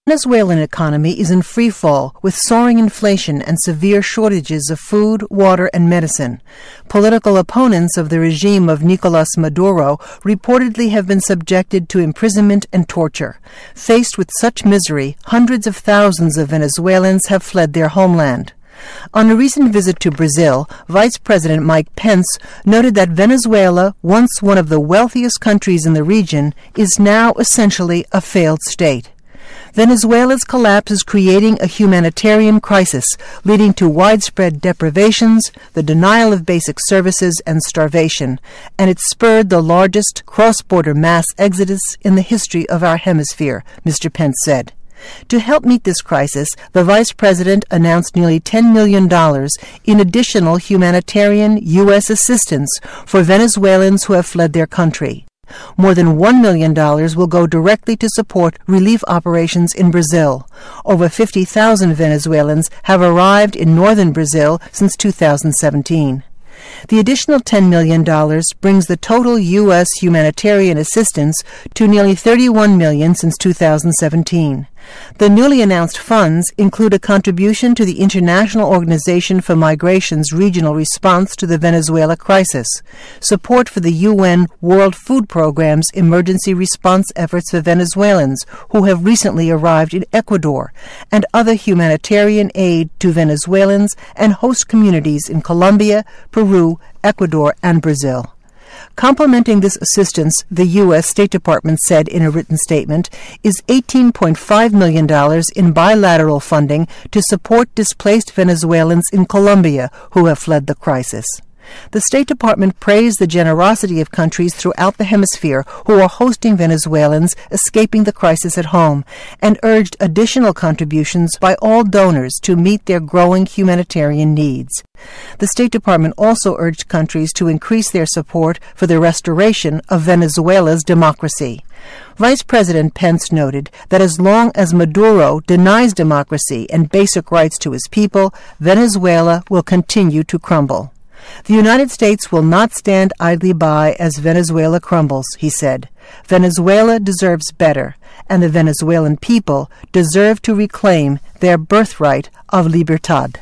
Venezuelan economy is in free fall with soaring inflation and severe shortages of food, water, and medicine. Political opponents of the regime of Nicolas Maduro reportedly have been subjected to imprisonment and torture. Faced with such misery, hundreds of thousands of Venezuelans have fled their homeland. On a recent visit to Brazil, Vice President Mike Pence noted that Venezuela, once one of the wealthiest countries in the region, is now essentially a failed state. Venezuela's collapse is creating a humanitarian crisis, leading to widespread deprivations, the denial of basic services, and starvation, and it spurred the largest cross-border mass exodus in the history of our hemisphere, Mr. Pence said. To help meet this crisis, the Vice President announced nearly $10 million in additional humanitarian U.S. assistance for Venezuelans who have fled their country. More than $1 million will go directly to support relief operations in Brazil. Over 50,000 Venezuelans have arrived in northern Brazil since 2017. The additional $10 million brings the total U.S. humanitarian assistance to nearly $31 million since 2017. The newly announced funds include a contribution to the International Organization for Migration's regional response to the Venezuela crisis, support for the UN World Food Programme's emergency response efforts for Venezuelans who have recently arrived in Ecuador, and other humanitarian aid to Venezuelans and host communities in Colombia, Peru, Ecuador, and Brazil. Complementing this assistance, the U.S. State Department said in a written statement, is $18.5 million in bilateral funding to support displaced Venezuelans in Colombia who have fled the crisis. The State Department praised the generosity of countries throughout the hemisphere who are hosting Venezuelans escaping the crisis at home, and urged additional contributions by all donors to meet their growing humanitarian needs. The State Department also urged countries to increase their support for the restoration of Venezuela's democracy. Vice President Pence noted that as long as Maduro denies democracy and basic rights to his people, Venezuela will continue to crumble. The United States will not stand idly by as Venezuela crumbles, he said. Venezuela deserves better, and the Venezuelan people deserve to reclaim their birthright of libertad.